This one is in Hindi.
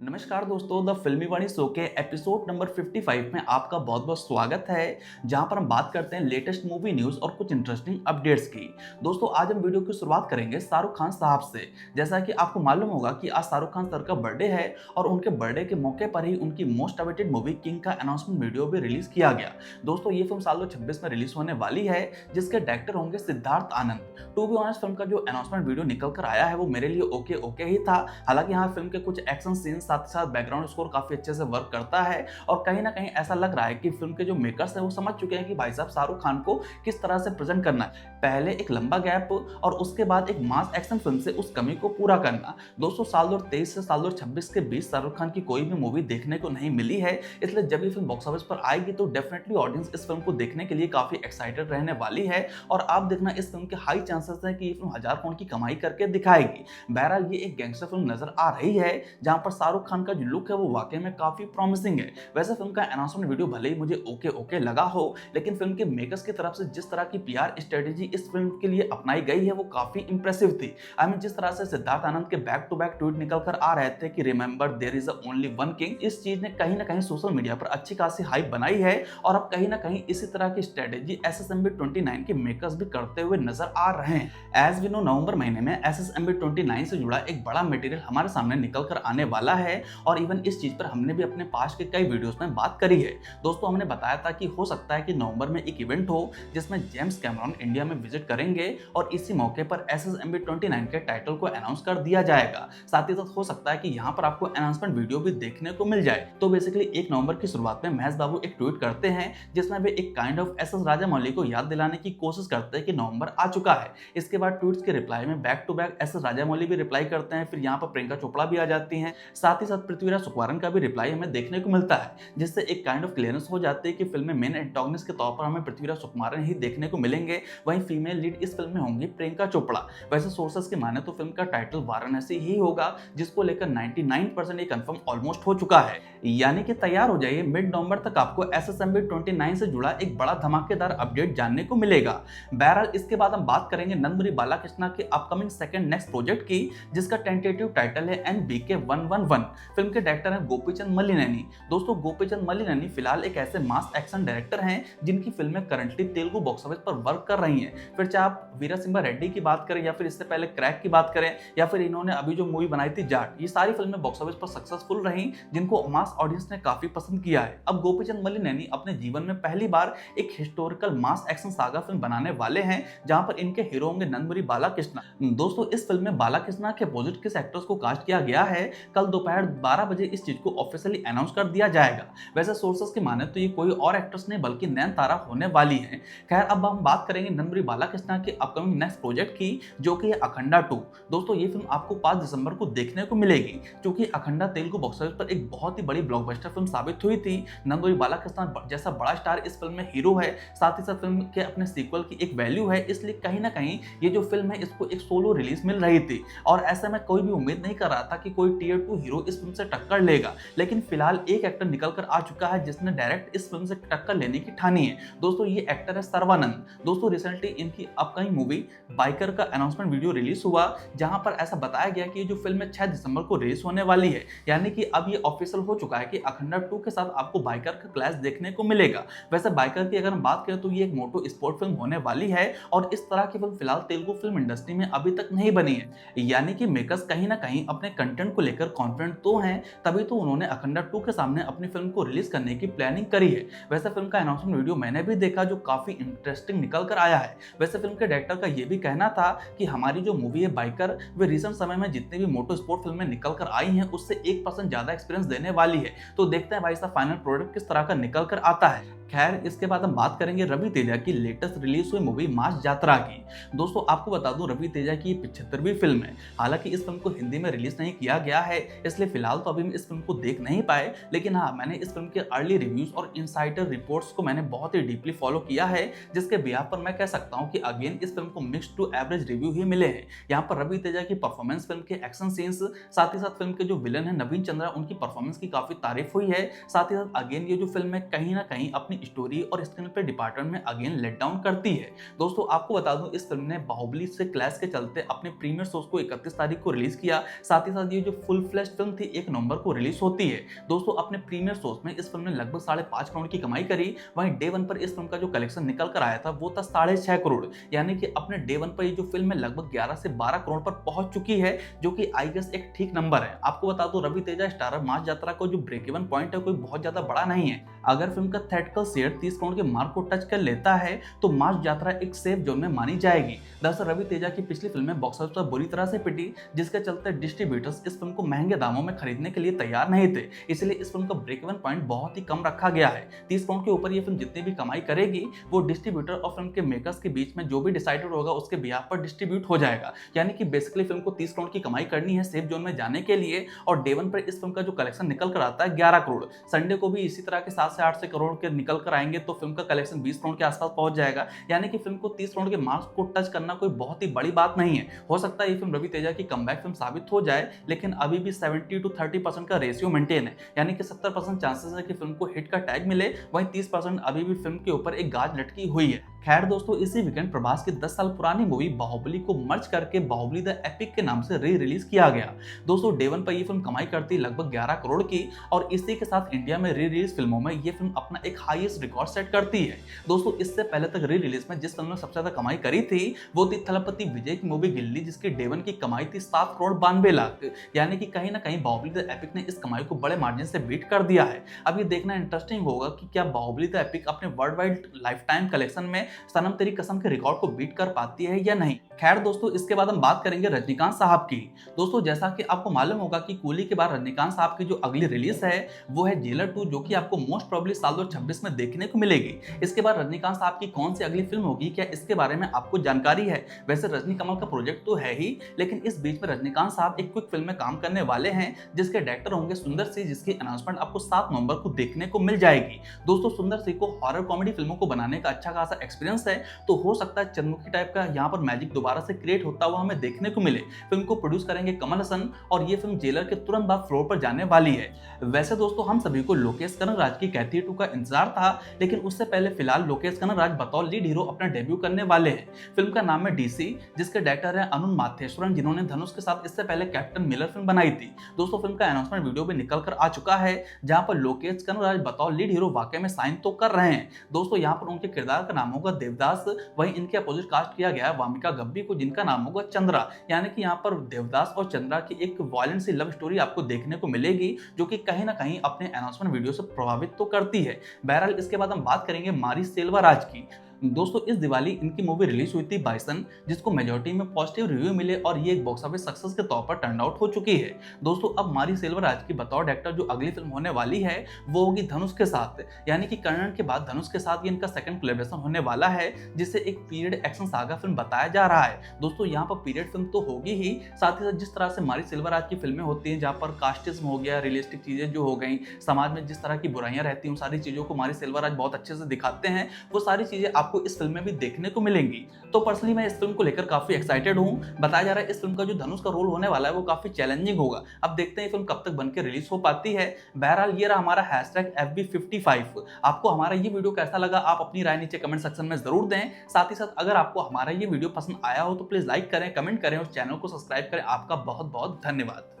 नमस्कार दोस्तों, द फिल्मी वाणी शो के एपिसोड नंबर 55 में आपका बहुत बहुत स्वागत है। जहां पर हम बात करते हैं लेटेस्ट मूवी न्यूज़ और कुछ इंटरेस्टिंग अपडेट्स की। दोस्तों, आज हम वीडियो की शुरुआत करेंगे शाहरुख खान साहब से। जैसा कि आपको मालूम होगा कि आज शाहरुख खान सर का बर्थडे है और उनके बर्थडे के मौके पर ही उनकी मोस्ट अवेटेड मूवी किंग का अनाउंसमेंट वीडियो भी रिलीज किया गया। दोस्तों, ये फिल्म साल 2026 में रिलीज होने वाली है, जिसके डायरेक्टर होंगे Siddharth Anand. To be honest, film का जो अनाउंसमेंट वीडियो निकल कर आया है वो मेरे लिए ओके ओके ही था। हालांकि यहाँ फिल्म के कुछ एक्शन सीन्स साथ ही साथ बैकग्राउंड स्कोर काफी अच्छे से वर्क करता है और कहीं ना कहीं ऐसा लग रहा है कि फिल्म के जो मेकर्स हैं वो समझ चुके हैं कि भाई साहब शाहरुख खान को किस तरह से प्रेजेंट करना है। पहले एक लंबा गैप और उसके बाद एक मास एक्शन फिल्म से उस कमी को पूरा करना। दोस्तों, साल 2023 से साल 2026 के बीच शाहरुख खान की कोई भी मूवी देखने को नहीं मिली है, इसलिए जब ये फिल्म बॉक्स ऑफिस पर आएगी तो डेफिनेटली ऑडियंस इस फिल्म को देखने के लिए काफी एक्साइटेड रहने वाली है। और आप देखना, इस फिल्म के हाई चांसेस हैं कि ये फिल्म 1000 करोड़ की कमाई करके दिखाएगी। बहरहाल ये एक गैंगस्टर फिल्म नजर आ रही है, जहां पर शाहरुख खान का जो लुक है वो वाकई में काफी प्रॉमिसिंग है। वैसे फिल्म का अनाउंसमेंट वीडियो भले ही मुझे ओके ओके लगा हो, लेकिन फिल्म के मेकर्स की तरफ से जिस तरह की पीआर स्ट्रेटेजी इस फिल्म के लिए अपनाई गई है वो काफी इंप्रेसिव थी। जिस तरह से सिद्धार्थ आनंद के बैक टू बैक ट्वीट निकल कर आ रहे थे कि remember there is only one king, इस चीज ने कहीं ना कहीं सोशल मीडिया पर अच्छी खासी हाइप बनाई है। और अब कहीं ना कहीं इसी तरह की स्ट्रेटेजी एसएसएमबी 29 के मेकर्स भी करते हुए नजर आ रहे हैं। एज वी नो, नवंबर महीने में एसएसएमबी 29 से जुड़ा एक बड़ा मटेरियल हमारे सामने निकल कर आने वाला है और इवन इस चीज पर हमने भी अपने पास के कई वीडियोस में बात करी है। दोस्तों, हमने बताया था कि हो सकता है कि नवंबर में एक इवेंट हो जिसमें जेम्स कैमरॉन इंडिया में विजिट करेंगे और इसी मौके पर एसएसएमबी 29 के टाइटल को अनाउंस कर दिया जाएगा। साथ ही साथ हो सकता है कि यहाँ पर आपको अनाउंसमेंट वीडियो भी देखने को मिल जाए। तो बेसिकली 1 नवंबर की शुरुआत में महेश बाबू एक ट्वीट करते हैं जिसमें वे एक काइंड ऑफ एसएस राजामौली को याद दिलाने की कोशिश करते हैं कि नवंबर आ चुका है। इसके बाद ट्वीट्स के रिप्लाई में back to back SS Rajamouli भी रिप्लाई करते हैं, फिर यहाँ पर प्रियंका चोपड़ा भी आ जाती हैं। साथ ही साथ पृथ्वीराज सुकुमारन का भी रिप्लाई हमें देखने को मिलता है, जिससे एक काइंड ऑफ क्लियरेंस हो जाती है कि फिल्म में मेन एंटागनिस्ट के तौर पर हमें पृथ्वीराज सुकुमारन ही देखने को मिलेंगे। वहीं फीमेल लीड इस फिल्म में होंगी प्रियंका चोपड़ा। वैसे सोर्सेस की माने तो फिल्म का टाइटल वाराणसी ही होगा, जिसको लेकर 99% ये कंफर्म ऑलमोस्ट हो चुका है। यानी कि तैयार हो जाइए, मिड नवंबर तक आपको एसएसएमबी 29 से जुड़ा एक बड़ा धमाकेदार अपडेट जानने को मिलेगा। बहरहाल इसके बाद हम बात करेंगे नंदमुरी बालाकृष्णा के अपकमिंग सेकंड नेक्स्ट प्रोजेक्ट की, जिसका टेंटेटिव टाइटल है एनबीके 111। फिल्म के डायरेक्टर हैं गोपीचंद मलिनेनी। दोस्तों, गोपीचंद मलिनेनी फिलहाल एक ऐसे मास एक्शन डायरेक्टर हैं जिनकी फिल्में करंटली तेलुगु बॉक्स ऑफिस पर वर्क कर रही हैं। फिर चाहे आप वीरसिम्हा रेड्डी की बात करें या फिर इससे पहले क्रैक की बात करें या फिर इन्होंने अभी जो मूवी बनाई थी जाट, ये सारी फिल्में बॉक्स ऑफिस पर सक्सेसफुल रही, जिनको मास ऑडियंस ने काफी पसंद किया है। अब गोपीचंद मलिनेनी अपने जीवन में पहली बार एक historical mass action saga film बनाने वाले हैं, जहां पर इनके हीरो होंगे नंदमुरी बालाकृष्णा। दोस्तों, इस फिल्म में बालाकृष्णा के अपोजिट किस एक्टर्स को कास्ट किया गया है, कल दोपहर 12 बजे इस चीज को ऑफिशियली अनाउंस कर दिया जाएगा। वैसे सोर्सेस की माने तो ये कोई और एक्ट्रेस नहीं बल्कि नयनतारा होने वाली है। खैर, अब हम बात करेंगे नंदमुरी बालाकृष्णा के अपकमिंग नेक्स्ट प्रोजेक्ट की, जो कि है अखंडा 2। दोस्तों, ये फिल्म आपको 5 दिसंबर को देखने को मिलेगी। क्योंकि अखंडा तेलुगु बॉक्स ऑफिस पर एक बहुत ही बड़ी ब्लॉकबस्टर फिल्म साबित हुई थी। नंदमुरी बालाकृष्णा जैसा बड़ा स्टार इस फिल्म में हीरो है, साथ ही साथ फिल्म के अपने सीक्वल की एक वैल्यू है, इसलिए कहीं ना कहीं ये जो फिल्म है इसको एक सोलो रिलीज मिल रही थी। और ऐसे में कोई भी उम्मीद नहीं कर रहा था कि कोई टियर 2 हीरो इस फिल्म से टक्कर लेगा, लेकिन फिलहाल एक एक्टर निकल कर आ चुका है जिसने डायरेक्ट इस फिल्म से टक्कर लेने की ठानी है। दोस्तों, ये एक्टर है सर्वानंद। दोस्तों, रिसेंटली इनकी अपकमिंग मूवी बाइकर का अनाउंसमेंट वीडियो रिलीज हुआ, जहां पर ऐसा बताया गया कि ये जो फिल्म है 6 दिसंबर को रिलीज होने वाली है। यानी कि अब ये ऑफिशियल हो चुका है कि अखंडा 2 के साथ आपको बाइकर का क्लैश देखने को मिलेगा। वैसे बाइकर की अगर हम बात करें तो ये एक मोटो स्पोर्ट फिल्म होने वाली है और इस तरह की फिल्म फिलहाल तेलुगु फिल्म इंडस्ट्री में अभी तक नहीं बनी है। यानी कि मेकर्स कहीं ना कहीं अपने कंटेंट को लेकर कॉन्फिडेंट तो हैं, तभी तो उन्होंने अखंडा 2 के सामने अपनी फिल्म को रिलीज करने की प्लानिंग करी है। वैसे फिल्म का अनाउंसमेंट वीडियो मैंने भी देखा, जो काफी इंटरेस्टिंग निकल कर आया है। वैसे फिल्म के डायरेक्टर का यह भी कहना था कि हमारी जो मूवी है बाइकर, वे रिसेंट समय में जितनी भी मोटो स्पोर्ट फिल्में निकल कर आई हैं उससे 1% ज्यादा एक्सपीरियंस देने वाली है। तो देखते हैं भाई साहब फाइनल प्रोडक्ट किस तरह का निकल कर आता है। खैर, इसके बाद हम बात करेंगे रवि तेजा की लेटेस्ट रिलीज हुई मूवी मास यात्रा की। दोस्तों, आपको बता दूं, रवि तेजा की 75वीं फिल्म है। हालांकि इस फिल्म को हिंदी में रिलीज नहीं किया गया है, इसलिए फिलहाल तो अभी हम इस फिल्म को देख नहीं पाए, लेकिन हाँ, मैंने इस फिल्म के अर्ली रिव्यूज और इनसाइडर रिपोर्ट्स को मैंने बहुत ही डीपली फॉलो किया है, जिसके बिहाफ पर मैं कह सकता हूँ कि अगेन इस फिल्म को मिक्स्ड टू एवरेज रिव्यू ही मिले हैं। यहाँ पर रवि तेजा की परफॉर्मेंस, फिल्म के एक्शन सीन्स, साथ ही साथ फिल्म के जो विलन है नवीन चंद्रा, उनकी परफॉर्मेंस की काफी तारीफ हुई है। साथ ही साथ अगेन ये जो फिल्म है कहीं ना कहीं अपनी स्टोरी और स्क्रीन प्ले डिपार्टमेंट में अगेन लेट डाउन करती है। दोस्तों आपको बता दूं, इस फिल्म ने बाहुबली से क्लैश के चलते अपने प्रीमियर शोज को 31 तारीख को रिलीज किया। साथ ही साथ ये जो फुल फ्लैश फिल्म थी 1 नवंबर को रिलीज होती है। दोस्तों अपने प्रीमियर शोज में इस फिल्म ने लगभग 5.5 करोड़ की कमाई करी। वहीं डे 1 पर इस फिल्म का जो कलेक्शन निकल कर आया था वो था 6.5 करोड़, यानी कि अपने डे 1 पर ये जो फिल्म है लगभग 11 से 12 करोड़ पर पहुंच चुकी है, जो कि आई गेस एक ठीक नंबर है। आपको बता दो, रवि तेजा स्टारर मास यात्रा का जो ब्रेक इवन पॉइंट है कोई बहुत ज्यादा बड़ा नहीं है। अगर फिल्म का थिएट्रिकल शेयर 30 करोड़ के मार्क को टच कर लेता है तो मास यात्रा एक सेफ जोन में मानी जाएगी। दरअसल रवि तेजा की पिछली फिल्में बॉक्स ऑफिस पर बुरी तरह से पिटी, जिसके चलते डिस्ट्रीब्यूटर्स इस फिल्म को महंगे दामों में खरीदने के लिए तैयार नहीं थे। इसलिए इस फिल्म का ब्रेक इवन पॉइंट बहुत ही कम रखा गया है। 30 करोड़ के ऊपर ये फिल्म जितनी भी कमाई करेगी वो डिस्ट्रीब्यूटर और फिल्म के मेकर्स के बीच में जो भी डिसाइडेड होगा उसके बिहाफ पर डिस्ट्रीब्यूट हो जाएगा। यानी कि बेसिकली फिल्म को 30 करोड़ की कमाई करनी है सेफ जोन में जाने के लिए, और डे 1 पर इस फिल्म का जो कलेक्शन निकल कर आता है 11 करोड़। संडे को भी इसी तरह के 7 से 8 से करोड़ के निकल कर आएंगे तो फिल्म का कलेक्शन 20 करोड़ के आसपास पहुंच जाएगा। यानी कि फिल्म को 30 करोड़ के मार्क्स को टच करना कोई बहुत ही बड़ी बात नहीं है। हो सकता है ये फिल्म रवि तेजा की कमबैक फिल्म साबित हो जाए, लेकिन अभी भी 70 to 30% का रेशियो मेंटेन है। यानी कि 70% चांसेस है कि फिल्म को हिट का टैग मिले, वहीं 30% अभी भी फिल्म के ऊपर एक गाज लटकी हुई है। खैर दोस्तों, इसी वीकेंड प्रभास की 10 साल पुरानी मूवी बाहुबली को मर्ज करके बाहुबली द एपिक के नाम से री रिलीज किया गया। दोस्तों डे 1 पर ये फिल्म कमाई करती लगभग 11 करोड़ की, और इसी के साथ इंडिया में री रिलीज फिल्मों में ये फिल्म अपना एक हाईएस्ट रिकॉर्ड सेट करती है। दोस्तों इससे पहले तक री रिलीज में जिस फिल्म ने सबसे ज्यादा कमाई करी थी वो थी थलपति विजय की मूवी गिल्ली, जिसकी डे 1 की कमाई थी 7 करोड़ 92 लाख। यानी कि कहीं ना कहीं बाहुबली द एपिक ने इस कमाई को बड़े मार्जिन से बीट कर दिया है। अब ये देखना इंटरेस्टिंग होगा कि क्या बाहुबली द एपिक अपने world wide life time collection में सनम तेरी कसम के रिकॉर्ड को बीट कर पाती है या नहीं। खैर दोस्तों, इसके बाद हम बात करेंगे रजनीकांत साहब की। दोस्तों जैसा कि आपको मालूम होगा कि कूली के बाद रजनीकांत साहब की जो अगली रिलीज है वो है जेलर 2, जो कि आपको मोस्ट प्रोबेबली साल 2026 में देखने को मिलेगी। इसके बाद रजनीकांत साहब की कौन सी अगली फिल्म होगी, क्या इसके बारे में आपको जानकारी है? वैसे रजनी कमल का प्रोजेक्ट तो है ही, लेकिन इस बीच में रजनीकांत साहब एक क्विक फिल्म में काम करने वाले हैं जिसके डायरेक्टर होंगे सुंदर सी, जिसकी अनाउंसमेंट आपको 7 नवंबर को देखने को मिल जाएगी। दोस्तों सुंदर सी को हॉरर कॉमेडी फिल्मों को बनाने का अच्छा खासा एक्सपीरियंस है, तो हो सकता है चंद्रमुखी टाइप का यहाँ पर मैजिक दोबारा से क्रिएट होता हुआ हमें देखने को मिले। फिल्म को प्रोड्यूस करेंगे कमल हसन, और ये फिल्म जेलर के तुरंत बाद फ्लोर पर जाने वाली है। वैसे दोस्तों हम सभी को लोकेश कनगराज की कैथी 2 का इंतजार था, लेकिन उससे पहले फिलहाल लोकेश कनगराज बतौर लीड हीरो अपना डेब्यू करने वाले हैं। फिल्म का नाम है डीसी, जिसके डायरेक्टर है अनुन माथेश्वरन, जिन्होंने धनुष के साथ इससे पहले कैप्टन मिलर फिल्म बनाई थी। दोस्तों फिल्म का अनाउंसमेंट वीडियो भी निकल कर आ चुका है, जहां पर लोकेश कनगराज बतौर लीड हीरो वाकई में साइन तो कर रहे हैं। दोस्तों यहाँ पर उनके किरदार का नाम होगा देवदास, वहीं इनके अपोजिट कास्ट किया गया है वामिका गब्बी को, जिनका नाम होगा चंद्रा। यानी कि यहाँ पर देवदास और चंद्रा की एक वायलेंट सी लव स्टोरी आपको देखने को मिलेगी, जो कि कहीं ना कहीं अपने अनाउंसमेंट वीडियो से प्रभावित तो करती है। बहरहाल इसके बाद हम बात करेंगे मारी सेल्वराज की। दोस्तों इस दिवाली इनकी मूवी रिलीज हुई थी बाइसन, जिसको मेजॉरिटी में पॉजिटिव रिव्यू मिले और ये एक बॉक्स ऑफिस सक्सेस के तौर पर टर्न आउट हो चुकी है। दोस्तों अब मारी सेल्वराज की बतौर डायरेक्टर जो अगली फिल्म होने वाली है वो होगी धनुष के साथ, यानी कि कर्ण के बाद धनुष के साथ ये इनका सेकंड कोलैबोरेशन होने वाला है, जिसे एक पीरियड एक्शन सागा फिल्म बताया जा रहा है। दोस्तों यहाँ पर पीरियड फिल्म तो होगी ही, साथ ही साथ जिस तरह से मारी सेल्वराज की फिल्में होती हैं जहाँ पर कास्टिज्म हो गया, रियलिस्टिक चीजें जो हो गई, समाज में जिस तरह की बुराइयां रहती हैं उन सारी चीजों को मारी सेल्वराज बहुत अच्छे से दिखाते हैं, वो सारी चीजें आपको इस फिल्म में भी देखने को मिलेंगी। तो पर्सनली मैं इस फिल्म को लेकर काफी एक्साइटेड हूं। बताया जा रहा है इस फिल्म का जो धनुष का रोल होने वाला है वो काफी चैलेंजिंग होगा। अब देखते हैं ये फिल्म कब तक बनकर रिलीज हो पाती है। बहरहाल ये रहा हमारा #FB55। आपको हमारा ये वीडियो कैसा लगा आप अपनी राय नीचे कमेंट सेक्शन में जरूर दें। साथ ही साथ अगर आपको हमारा ये वीडियो पसंद आया हो तो प्लीज लाइक करें, कमेंट करें और चैनल को सब्सक्राइब करें। आपका बहुत बहुत धन्यवाद।